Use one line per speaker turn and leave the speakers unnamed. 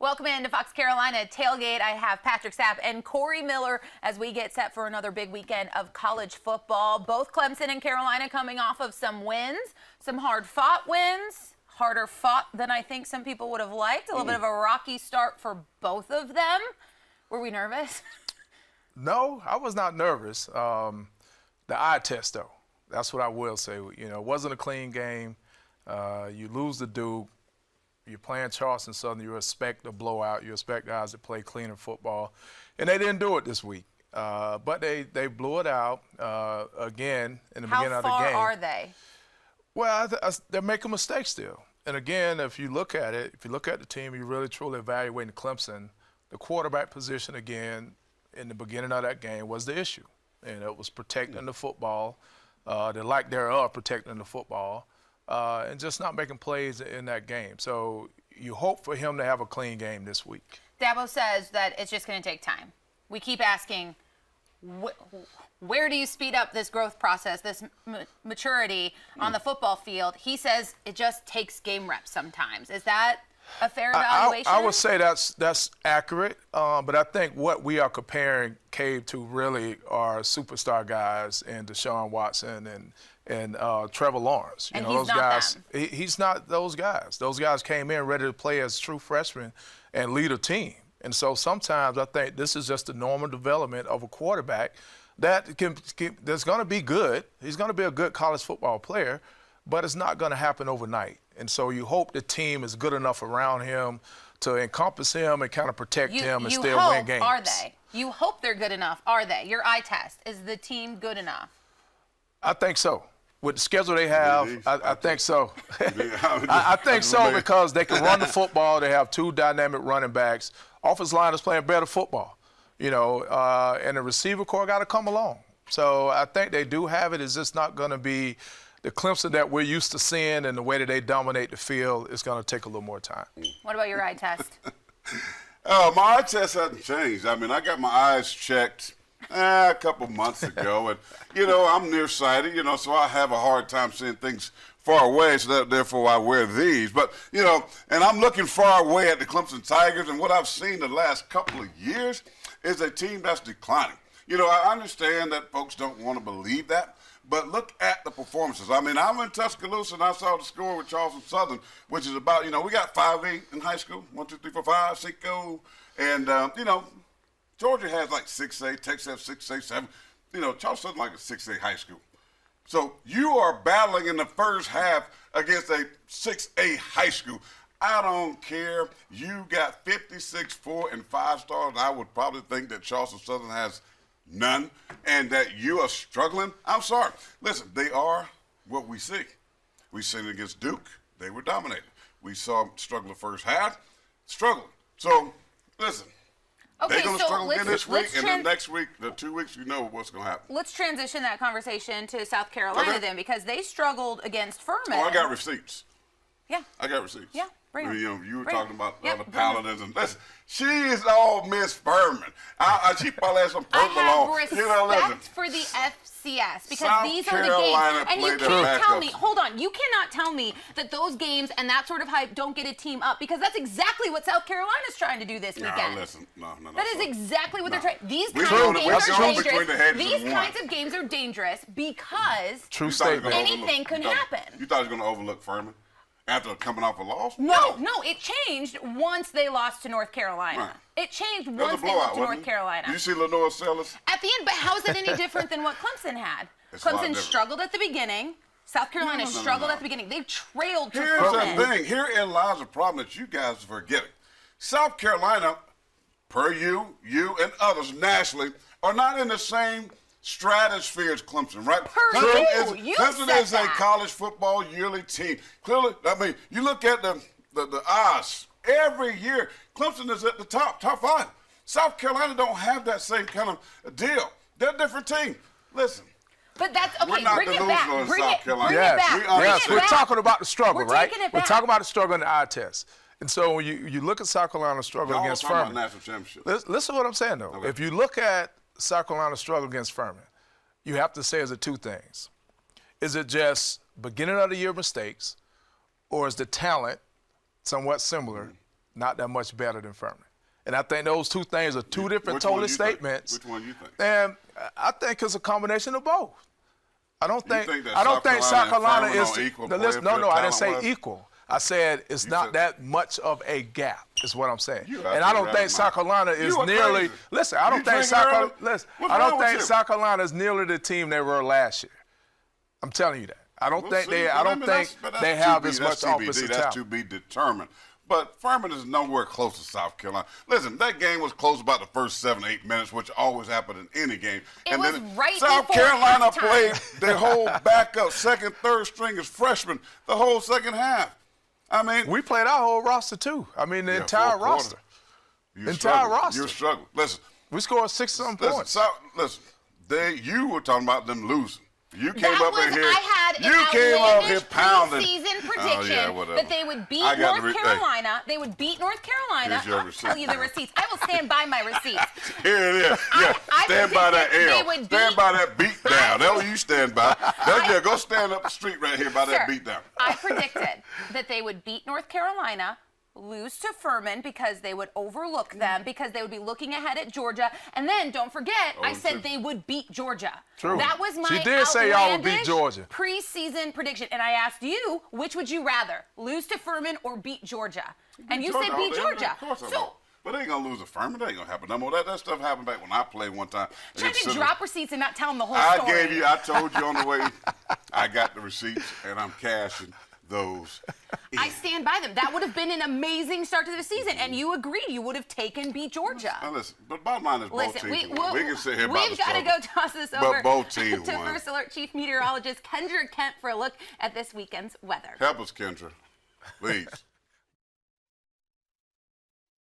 Welcome into Fox Carolina Tailgate. I have Patrick Sapp and Corey Miller as we get set for another big weekend of college football. Both Clemson and Carolina coming off of some wins, some hard-fought wins, harder fought than I think some people would have liked. A little bit of a rocky start for both of them. Were we nervous?
No, I was not nervous. The eye test, though, that's what I will say. You know, it wasn't a clean game. You lose to Duke. You're playing Charleston Southern. You expect a blowout. You expect guys to play cleaner football. And they didn't do it this week. But they blew it out again in the beginning of the game.
How far are they?
Well, they're making mistakes still. And again, if you look at it, if you look at the team, you really truly evaluating Clemson, the quarterback position again in the beginning of that game was the issue. And it was protecting the football, the lack thereof protecting the football. And just not making plays in that game. So you hope for him to have a clean game this week.
Dabo says that it's just going to take time. We keep asking, where do you speed up this growth process, this maturity on the football field? He says it just takes game reps sometimes. Is that a fair evaluation?
I would say that's accurate. But I think what we are comparing Cade to really are superstar guys and Deshaun Watson and Trevor Lawrence.
You know, those guys.
He's not those guys. Those guys came in ready to play as true freshmen and lead a team. And so sometimes I think this is just the normal development of a quarterback that's going to be good. He's going to be a good college football player, but it's not going to happen overnight. And so you hope the team is good enough around him to encompass him and kind of protect him and still win games.
Are they? You hope they're good enough. Are they? Your eye test. Is the team good enough?
I think so. With the schedule they have, I think so. I think so because they can run the football. They have two dynamic running backs. Offensive line is playing better football, you know, and the receiver core got to come along. So I think they do have it. It's just not going to be the Clemson that we're used to seeing, and the way that they dominate the field is going to take a little more time.
What about your eye test?
My eye test hasn't changed. I mean, I got my eyes checked a couple months ago, and, you know, I'm nearsighted, you know, so I have a hard time seeing things far away, so therefore I wear these. But, you know, and I'm looking far away at the Clemson Tigers, and what I've seen the last couple of years is a team that's declining. You know, I understand that folks don't want to believe that, but look at the performances. I mean, I'm in Tuscaloosa, and I saw the score with Charleston Southern, which is about, you know, we got 5-8 in high school, 1, 2, 3, 4, 5, 6, and, you know, Georgia has like 6A, Texas has 6A, 7. You know, Charleston like a 6A high school. So you are battling in the first half against a 6A high school. I don't care. You got 56 4 and 5 stars. I would probably think that Charleston Southern has none and that you are struggling. I'm sorry. Listen, they are what we see. We seen it against Duke. They were dominated. We saw them struggle the first half, struggling. So, listen.
Okay,
they're going to struggle again this week, and then next week, the 2 weeks, you know what's going to happen.
Let's transition that conversation to South Carolina then, because they struggled against Furman.
Oh, I got receipts.
Yeah.
I got receipts.
Yeah, bring them.
You know, you were
Bring
talking about
Yep,
the
bring
Paladins, and listen, she is all Miss Furman. She probably has some purple
I have
on.
respect
You know, listen.
for the FCS because
South
these are the
Carolina
games. And you
played their
can't tell me,
backups.
hold on, you cannot tell me that those games and that sort of hype don't get a team up because that's exactly what South Carolina's trying to do this weekend.
Listen, no.
That is exactly what they're trying. These
We're
kinds of
going
games are
between the heads
dangerous.
of
These
one.
kinds of games are dangerous because
True statement.
anything could happen.
You thought you were going to overlook Furman after coming off a loss?
No, it changed once they lost to North Carolina.
Right.
It changed
That was
once
a
they
blowout,
lost to North
wasn't it?
Carolina.
Did you see Lenore Sellers?
At the end, but how is it any different than what Clemson had?
It's a lot
Clemson
different.
struggled at the beginning. South Carolina struggled at the beginning. They trailed to
Here's
Furman.
the thing. Herein lies the problem that you guys are forgetting. South Carolina, per you, and others nationally, are not in the same stratosphere as Clemson, right?
You
Clemson
said
is a
that.
college football yearly team. Clearly, I mean, you look at the odds every year. Clemson is at the top 5. South Carolina don't have that same kind of deal. They're a different team. Listen.
But that's okay.
We're not
Bring it
delusional
back.
in
Bring
South
it
Carolina.
back.
Yes,
Bring
we're
it
talking
back.
about the struggle,
We're
right?
taking it
We're
back.
talking about the struggle in the eye test. And so when you look at South Carolina's struggle
Y'all
against
talking about
Furman.
national championship.
Listen to what I'm saying, though.
Okay.
If you look at South Carolina's struggle against Furman, you have to say, is it two things? Is it just beginning of the year mistakes, or is the talent somewhat similar not that much better than Furman. And I think those two things are two different
Which one
total
you think?
statements.
Which one you think?
And I think it's a combination of both. I don't think
that
South Carolina
and Furman
is
on equal
no,
playing
no, I didn't say
talent-wise?
equal. I said it's not
said-
that much of a gap, is what I'm saying.
You
And I don't
out
think
of
South
mind.
Carolina is
You are
nearly
crazy.
listen, I don't
You
think
drink
South
early?
Carolina listen,
What's
I
wrong
don't
with
think
you?
South Carolina is nearly the team they were last year. I'm telling you that. I don't think they have as much offensive
That's
talent.
to be determined. But Furman is nowhere close to South Carolina. Listen, that game was close about the first 7 or 8 minutes, which always happened in any game.
It was right
South
before
Carolina
halftime.
played their whole backup, second, third stringers, freshmen, the whole second half. I mean,
We played our whole roster too. I mean the
yeah,
entire
fourth quarter.
roster.
You
Entire
struggled.
roster.
You struggled. Listen,
We scored 6-some points.
listen. You were talking about them losing. You came
That
up
was,
in here.
I had
you
an
came up here
outlandish
pounding.
preseason
Oh,
prediction
yeah, whatever.
that they would beat
I got
North
the
Carolina. They would beat North Carolina.
Here's your
I'll tell
receipt.
you the receipts. I will stand by my receipts.
Here it is. Yeah,
I
stand by that
predicted they
L.
would
Stand
beat-
by that beat down. That's what you stand by. Yeah, go stand up the street right here by that
Sir,
beat down.
I predicted that they would beat North Carolina, lose to Furman because they would overlook them, because they would be looking ahead at Georgia. And then, don't forget, I said
0-2.
they would beat Georgia.
True.
That was my
She did say y'all would beat
outlandish
Georgia.
preseason prediction. And I asked you, which would you rather, lose to Furman or beat Georgia? And you said
Georgia all
beat
day,
Georgia.
Of course I
So,
know. But they ain't gonna lose a Furman. That ain't gonna happen no more. That stuff happened back when I played one time.
trying to drop receipts and not tell them the whole
I
story.
I told you on the way, I got the receipts and I'm cashing those.
I stand by them. That would have been an amazing start to the season, and you agreed. You would have taken beat Georgia.
Now listen, but bottom line is both
Listen,
teams won. We can sit here about
we've
the
got to
struggle,
go toss this
but
over
both teams
to
won.
First Alert Chief Meteorologist Kendra Kent for a look at this weekend's weather.
Help us, Kendra. Please.